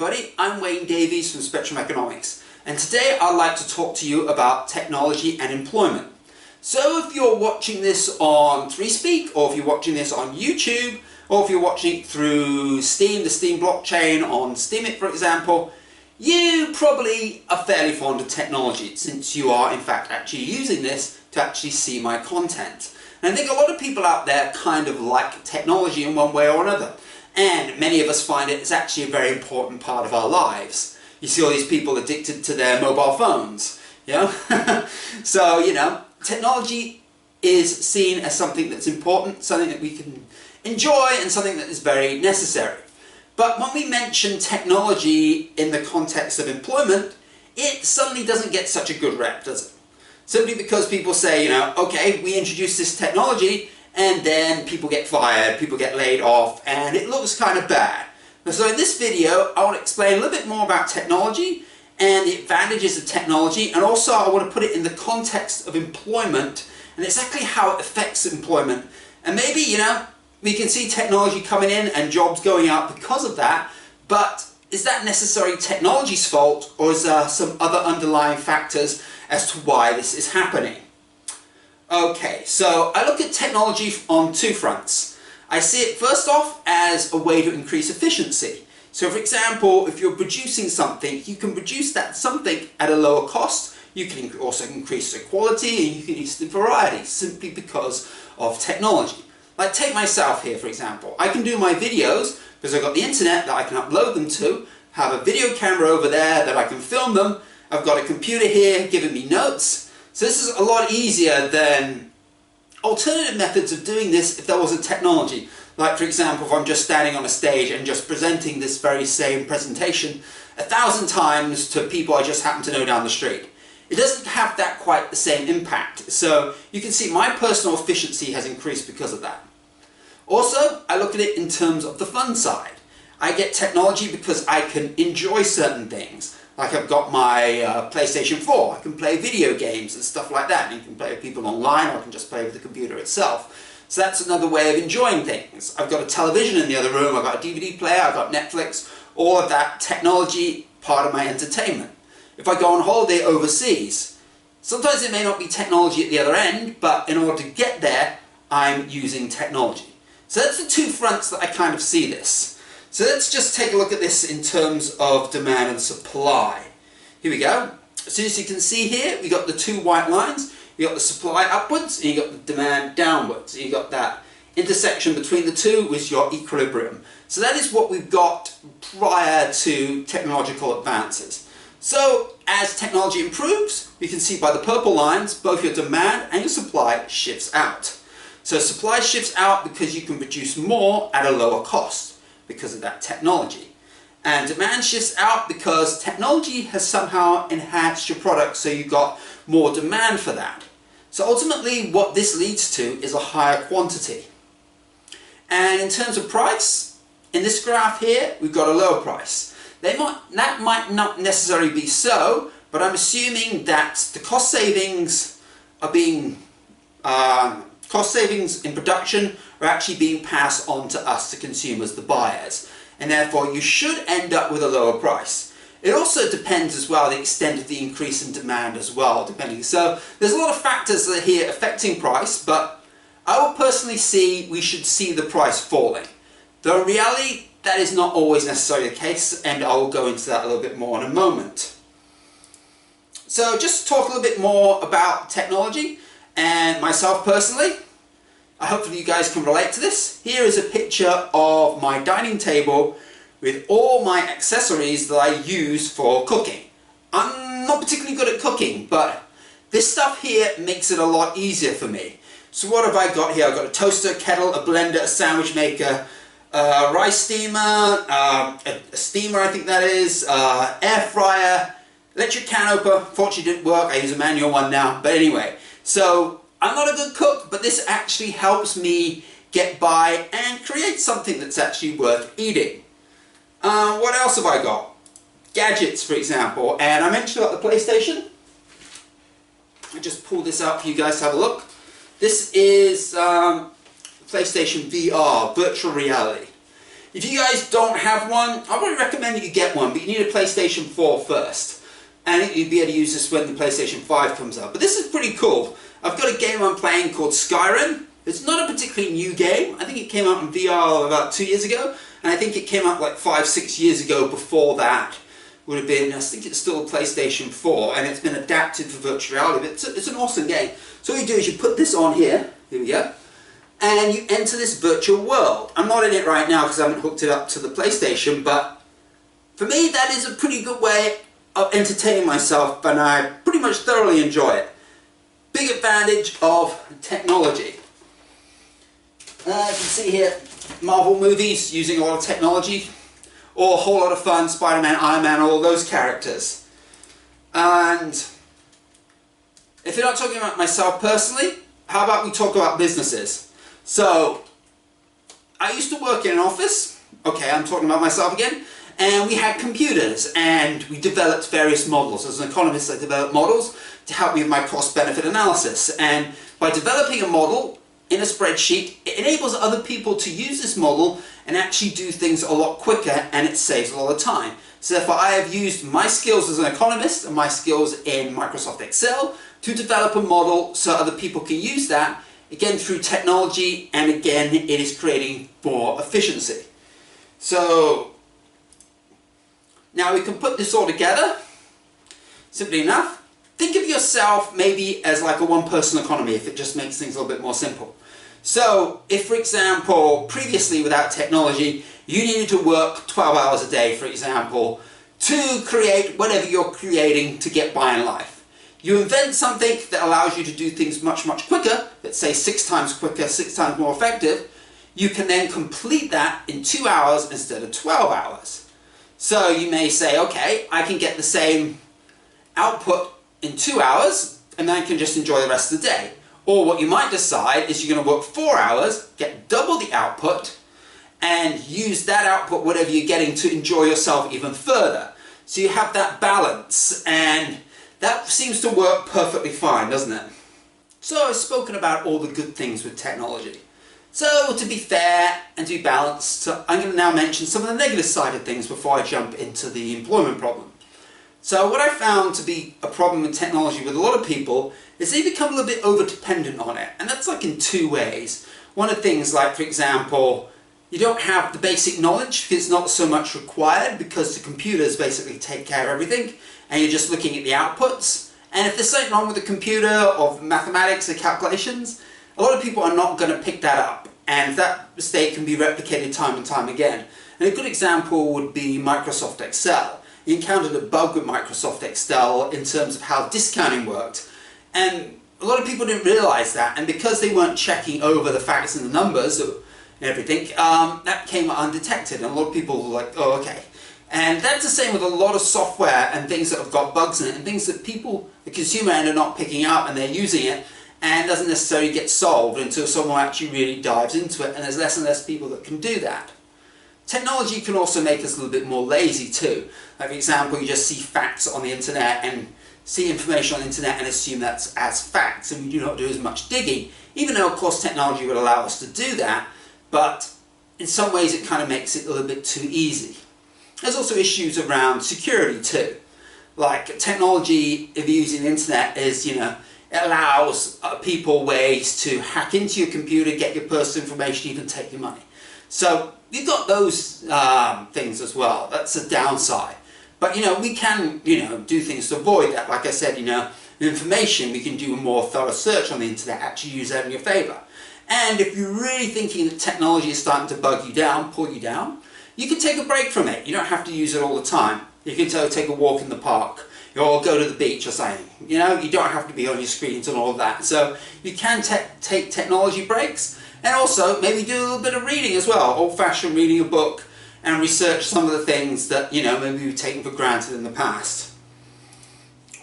everybody, I'm Wayne Davies from Spectrum Economics, and today I'd like to talk to you about technology and employment. So if you're watching this on ThreeSpeak, or if you're watching this on YouTube, or if you're watching it through Steam, the Steam blockchain on Steemit for example, you probably are fairly fond of technology since you are in fact actually using this to actually see my content. And I think a lot of people out there kind of like technology in one way or another. And many of us find it's actually a very important part of our lives. You see all these people addicted to their mobile phones, you know? So, you know, technology is seen as something that's important, something that we can enjoy and something that is very necessary. But when we mention technology in the context of employment, it suddenly doesn't get such a good rep, does it? Simply because people say, you know, okay, we introduce this technology, and then people get fired, people get laid off, and it looks kind of bad. So in this video, I want to explain a little bit more about technology and the advantages of technology, and also I want to put it in the context of employment and exactly how it affects employment. And maybe, you know, we can see technology coming in and jobs going out because of that, but is that necessarily technology's fault, or is there some other underlying factors as to why this is happening? Okay, so I look at technology on two fronts. I see it first off as a way to increase efficiency. So for example, if you're producing something, you can produce that something at a lower cost. You can also increase the quality and you can increase the variety simply because of technology. Like take myself here for example. I can do my videos because I've got the internet that I can upload them to, have a video camera over there that I can film them. I've got a computer here giving me notes. So this is a lot easier than alternative methods of doing this if there wasn't technology. Like for example, if I'm just standing on a stage and just presenting this very same presentation 1,000 times to people I just happen to know down the street. It doesn't have that quite the same impact. So you can see my personal efficiency has increased because of that. Also, I look at it in terms of the fun side. I get technology because I can enjoy certain things. Like I've got my PlayStation 4, I can play video games and stuff like that. And you can play with people online, or I can just play with the computer itself. So that's another way of enjoying things. I've got a television in the other room, I've got a DVD player, I've got Netflix, all of that technology, part of my entertainment. If I go on holiday overseas, sometimes it may not be technology at the other end, but in order to get there, I'm using technology. So that's the two fronts that I kind of see this. So let's just take a look at this in terms of demand and supply. Here we go. So as you can see here, we got the two white lines. You got the supply upwards and you got the demand downwards. You got that intersection between the two with your equilibrium. So that is what we've got prior to technological advances. So as technology improves, you can see by the purple lines, both your demand and your supply shifts out. So supply shifts out because you can produce more at a lower cost because of that technology. And demand shifts out because technology has somehow enhanced your product, so you've got more demand for that. So ultimately what this leads to is a higher quantity. And in terms of price, in this graph here, we've got a lower price. That might not necessarily be so, but I'm assuming that the cost savings are being cost savings in production are actually being passed on to us, the consumers, the buyers, and therefore you should end up with a lower price. It also depends as well the extent of the increase in demand as well, depending. So there's a lot of factors that are here affecting price, but I would personally see we should see the price falling. Though in reality, that is not always necessarily the case, and I will go into that a little bit more in a moment. So just to talk a little bit more about technology and myself personally. Hopefully you guys can relate to this. Here is a picture of my dining table with all my accessories that I use for cooking. I'm not particularly good at cooking, but this stuff here makes it a lot easier for me. So what have I got here? I've got a toaster, kettle, a blender, a sandwich maker, a rice steamer, a steamer I think that is, air fryer, electric can opener. Fortunately it didn't work, I use a manual one now, but anyway. So I'm not a good cook, but this actually helps me get by and create something that's actually worth eating. What else have I got? Gadgets, for example, and I mentioned about the PlayStation. I just pulled this out for you guys to have a look. This is PlayStation VR, virtual reality. If you guys don't have one, I would recommend that you get one, but you need a PlayStation 4 first. And you'd be able to use this when the PlayStation 5 comes out. But this is pretty cool. I've got a game I'm playing called Skyrim. It's not a particularly new game. I think it came out in VR about 2 years ago. And I think it came out like 5-6 years ago before that. Would have been, I think it's still a PlayStation 4. And it's been adapted for virtual reality. But it's an awesome game. So what you do is you put this on here. Here we go. And you enter this virtual world. I'm not in it right now because I haven't hooked it up to the PlayStation. But for me, that is a pretty good way of entertaining myself, and I pretty much thoroughly enjoy it. Big advantage of technology. You can see here, Marvel movies using a lot of technology, or a whole lot of fun, Spider-Man, Iron Man, all those characters. And if you're not talking about myself personally, how about we talk about businesses? So, I used to work in an office. Okay, I'm talking about myself again. And we had computers, and we developed various models. As an economist, I developed models to help me with my cost-benefit analysis. And by developing a model in a spreadsheet, it enables other people to use this model and actually do things a lot quicker, and it saves a lot of time. So therefore, I have used my skills as an economist and my skills in Microsoft Excel to develop a model so other people can use that, again through technology, and again it is creating more efficiency. So now we can put this all together, simply enough. Think of yourself maybe as like a one-person economy, if it just makes things a little bit more simple. So if, for example, previously without technology, you needed to work 12 hours a day, for example, to create whatever you're creating to get by in life. You invent something that allows you to do things much, much quicker, let's say 6 times quicker, 6 times more effective. You can then complete that in 2 hours instead of 12 hours. So you may say, okay, I can get the same output in 2 hours, and then I can just enjoy the rest of the day. Or what you might decide is you're going to work 4 hours, get double the output, and use that output, whatever you're getting, to enjoy yourself even further. So you have that balance, and that seems to work perfectly fine, doesn't it? So I've spoken about all the good things with technology. So, to be fair and to be balanced, I'm going to now mention some of the negative side of things before I jump into the employment problem. So what I found to be a problem with technology with a lot of people is they become a little bit over-dependent on it. And that's like in 2 ways. One of the things like, for example, you don't have the basic knowledge because it's not so much required because the computers basically take care of everything and you're just looking at the outputs. And if there's something wrong with the computer or mathematics or calculations, a lot of people are not going to pick that up, and that mistake can be replicated time and time again. And a good example would be Microsoft Excel. You encountered a bug with Microsoft Excel in terms of how discounting worked, and a lot of people didn't realize that, and because they weren't checking over the facts and the numbers and everything, that came undetected, and a lot of people were like, oh, okay. And that's the same with a lot of software and things that have got bugs in it, and things that people, the consumer end, are not picking up, and they're using it, and doesn't necessarily get solved until someone actually really dives into it, and there's less and less people that can do that. Technology can also make us a little bit more lazy too. Like for example, you just see facts on the internet and see information on the internet and assume that's as facts, and we do not do as much digging, even though of course technology would allow us to do that, but in some ways it kind of makes it a little bit too easy. There's also issues around security too. Like technology, if you're using the internet, is, you know, it allows people ways to hack into your computer, get your personal information, even take your money. So you've got those things as well. That's a downside. But you know, we can, you know, do things to avoid that. Like I said, you know, information, we can do a more thorough search on the internet, actually use that in your favor. And if you're really thinking that technology is starting to bug you down, pull you down, you can take a break from it. You don't have to use it all the time. You can take a walk in the park, or go to the beach or something. You know, you don't have to be on your screens and all of that. So you can take technology breaks, and also maybe do a little bit of reading as well, old-fashioned reading a book, and research some of the things that, you know, maybe we've taken for granted in the past.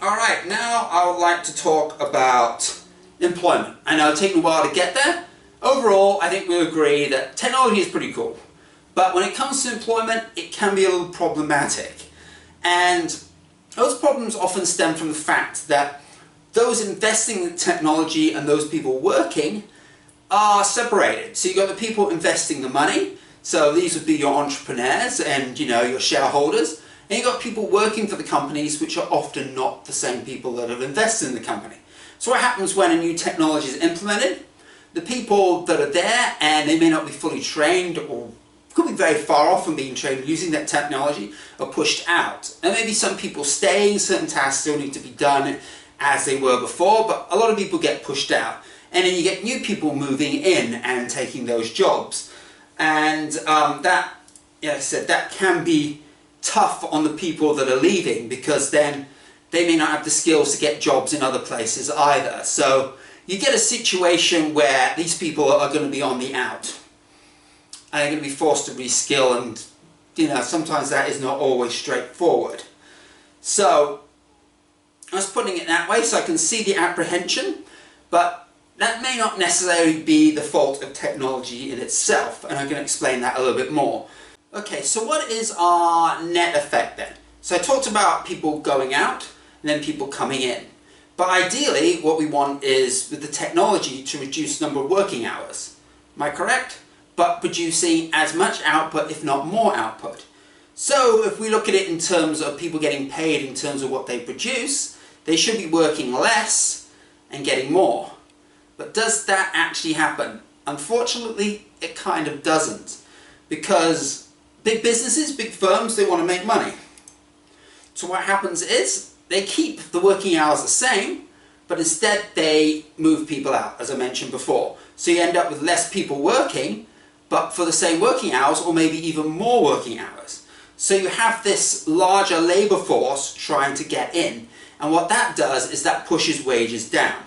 Alright, now I would like to talk about employment. I know it's taken a while to get there. Overall, I think we'll agree that technology is pretty cool. But when it comes to employment, it can be a little problematic. And those problems often stem from the fact that those investing in technology and those people working are separated. So you've got the people investing the money, So these would be your entrepreneurs and your shareholders. And you've got people working for the companies, which are often not the same people that have invested in the company. So what happens when a new technology is implemented? The people that are there, and they may not be fully trained or could be very far off from being trained using that technology, are pushed out. And maybe some people stay, certain tasks still need to be done as they were before, but a lot of people get pushed out. And then you get new people moving in and taking those jobs. And that, like I said, that can be tough on the people that are leaving, because then they may not have the skills to get jobs in other places either. So you get a situation where these people are going to be on the out. And they're going to be forced to reskill, and sometimes that is not always straightforward. So I was putting it that way so I can see the apprehension, but that may not necessarily be the fault of technology in itself, and I'm going to explain that a little bit more. Okay, so what is our net effect then? So I talked about people going out and then people coming in. But ideally what we want is, with the technology, to reduce the number of working hours. Am I correct? But producing as much output, if not more output. So if we look at it in terms of people getting paid in terms of what they produce, they should be working less and getting more. But does that actually happen? Unfortunately, it kind of doesn't. Because big businesses, big firms, they want to make money. So what happens is, they keep the working hours the same, but instead they move people out, as I mentioned before. So you end up with less people working, but for the same working hours, or maybe even more working hours. So you have this larger labour force trying to get in, and what that does is that pushes wages down.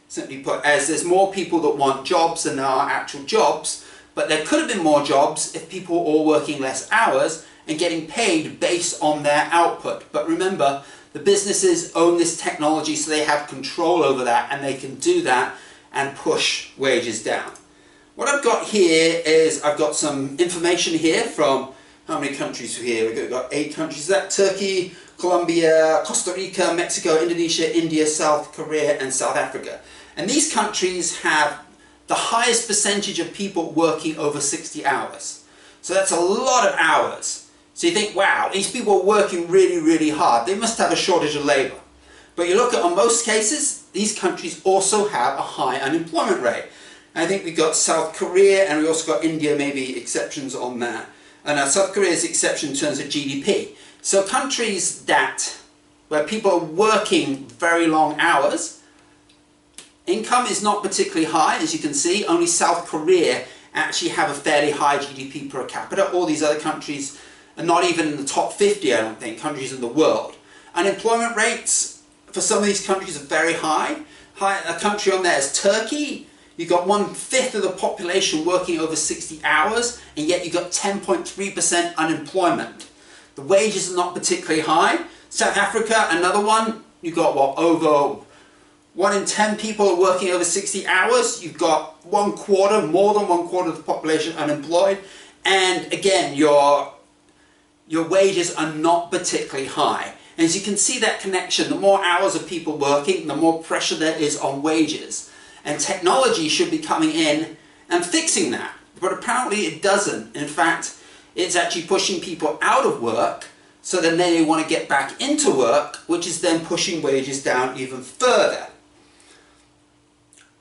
Simply put, as there's more people that want jobs than there are actual jobs, but there could have been more jobs if people were all working less hours and getting paid based on their output. But remember, the businesses own this technology, so they have control over that, and they can do that and push wages down. What I've got here is, I've got some information here from, how many countries are here? We've got 8 countries. Is that Turkey, Colombia, Costa Rica, Mexico, Indonesia, India, South Korea, and South Africa. And these countries have the highest percentage of people working over 60 hours. So that's a lot of hours. So you think, wow, these people are working really, really hard. They must have a shortage of labour. But you look at, on most cases, these countries also have a high unemployment rate. And I think we've got South Korea, and we also got India, maybe exceptions on that. And South Korea's exception in terms of GDP. So countries where people are working very long hours, income is not particularly high, as you can see. Only South Korea actually have a fairly high GDP per capita. All these other countries are not even in the top 50, I don't think, countries in the world. Unemployment rates for some of these countries are very high. A country on there is Turkey. You've got 1/5 of the population working over 60 hours, and yet you've got 10.3% unemployment. The wages are not particularly high. South Africa, another one, you've got what, over 1 in 10 people are working over 60 hours. You've got more than one quarter of the population unemployed. And again, your wages are not particularly high. And as you can see that connection, the more hours of people working, the more pressure there is on wages. And technology should be coming in and fixing that. But apparently it doesn't. In fact, it's actually pushing people out of work, so then they want to get back into work, which is then pushing wages down even further.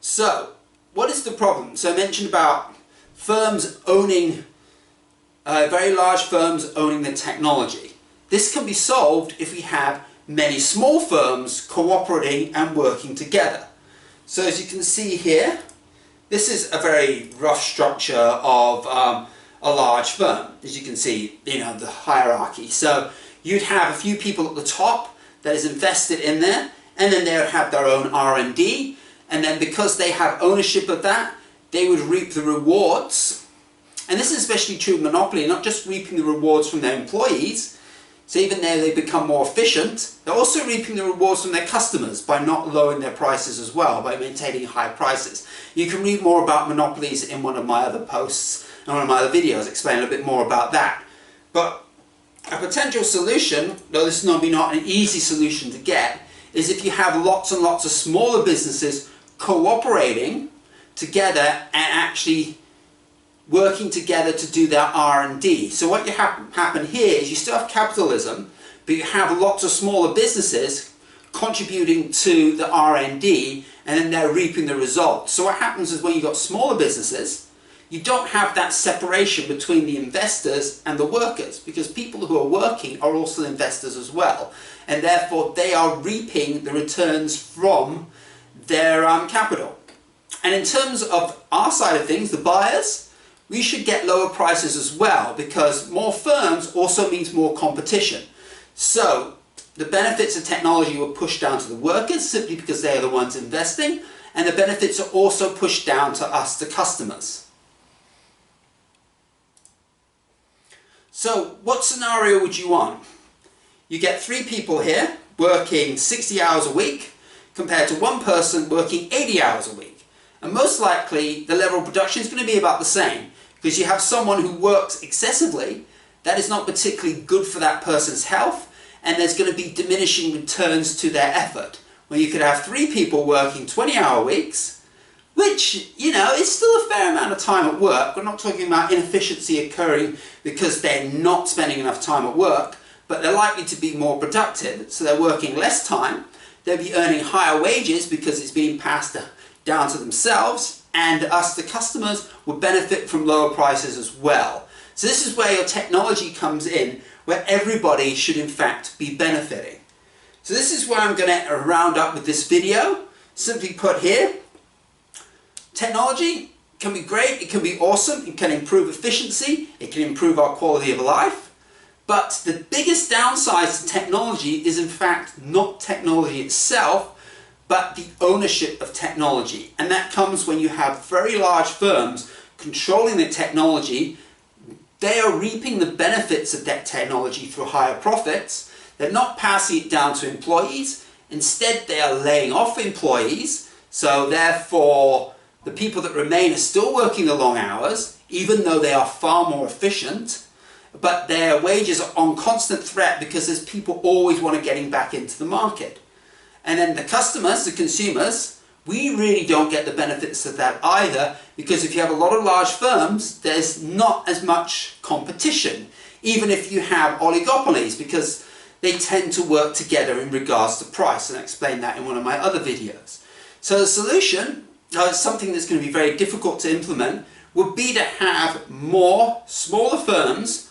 So, what is the problem? So I mentioned about firms owning, very large firms owning the technology. This can be solved if we have many small firms cooperating and working together. So as you can see here, this is a very rough structure of a large firm. As you can see, the hierarchy. So you'd have a few people at the top that is invested in there, and then they would have their own R&D, and then because they have ownership of that, they would reap the rewards. And this is especially true of monopoly, not just reaping the rewards from their employees. So even though they become more efficient, they're also reaping the rewards from their customers by not lowering their prices as well, by maintaining high prices. You can read more about monopolies in one of my other posts and one of my other videos, explain a little bit more about that. But a potential solution, though this is not an easy solution to get, is if you have lots and lots of smaller businesses cooperating together and actually working together to do their R&D. So what you happen here is you still have capitalism, but you have lots of smaller businesses contributing to the R&D, and then they're reaping the results. So what happens is when you've got smaller businesses, you don't have that separation between the investors and the workers, because people who are working are also investors as well, and therefore they are reaping the returns from their capital. And in terms of our side of things, the buyers, we should get lower prices as well, because more firms also means more competition. So the benefits of technology were pushed down to the workers simply because they are the ones investing, and the benefits are also pushed down to us, the customers. So what scenario would you want? You get 3 people here working 60 hours a week compared to 1 person working 80 hours a week. And most likely the level of production is going to be about the same, because you have someone who works excessively. That is not particularly good for that person's health, and there's going to be diminishing returns to their effort. When you could have 3 people working 20-hour weeks, which, you know, is still a fair amount of time at work. We're not talking about inefficiency occurring because they're not spending enough time at work, but they're likely to be more productive, so they're working less time. They'll be earning higher wages because it's being passed down to themselves, and us, the customers, will benefit from lower prices as well. So this is where your technology comes in, where everybody should in fact be benefiting. So this is where I'm going to round up with this video. Simply put here, technology can be great, it can be awesome, it can improve efficiency, it can improve our quality of life, but the biggest downside to technology is in fact not technology itself, but the ownership of technology. And that comes when you have very large firms controlling the technology. They are reaping the benefits of that technology through higher profits. They're not passing it down to employees. Instead, they are laying off employees, so therefore the people that remain are still working the long hours, even though they are far more efficient, but their wages are on constant threat because there's people always want to getting back into the market. And then the customers, the consumers, we really don't get the benefits of that either, because if you have a lot of large firms, there's not as much competition, even if you have oligopolies, because they tend to work together in regards to price, and I explained that in one of my other videos. So the solution, something that's going to be very difficult to implement, would be to have more smaller firms,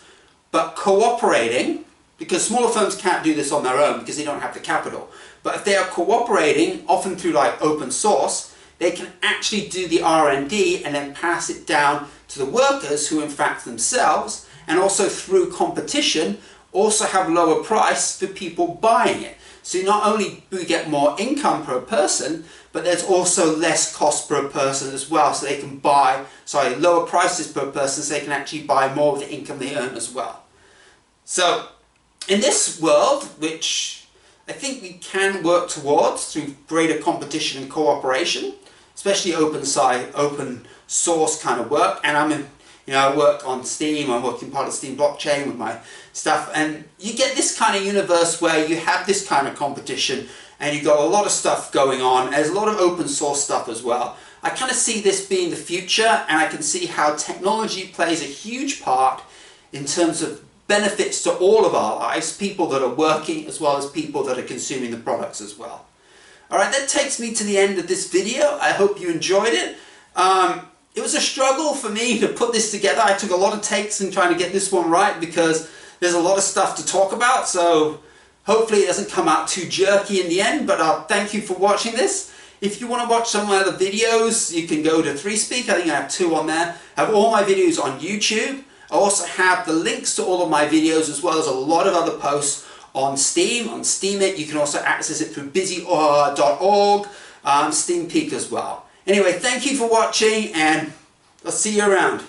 but cooperating, because smaller firms can't do this on their own because they don't have the capital. But if they are cooperating, often through like open source, they can actually do the R&D and then pass it down to the workers, who in fact themselves, and also through competition, also have lower price for people buying it. So not only do we get more income per person, but there's also less cost per person as well, so they can buy, lower prices per person, so they can actually buy more of the income they earn as well. So in this world, which I think we can work towards through greater competition and cooperation, especially open source kind of work, and I work on Steam, I'm working part of Steam blockchain with my stuff, and you get this kind of universe where you have this kind of competition, and you've got a lot of stuff going on. There's a lot of open source stuff as well. I kind of see this being the future, and I can see how technology plays a huge part in terms of benefits to all of our lives, people that are working as well as people that are consuming the products as well. Alright, that takes me to the end of this video. I hope you enjoyed it. It was a struggle for me to put this together. I took a lot of takes in trying to get this one right because there's a lot of stuff to talk about, so hopefully it doesn't come out too jerky in the end, but thank you for watching this. If you want to watch some of my other videos, you can go to 3Speak. I think I have 2 on there. I have all my videos on YouTube. I also have the links to all of my videos, as well as a lot of other posts on Steam, on Steemit. You can also access it through busy.org, Steampeak as well. Anyway, thank you for watching, and I'll see you around.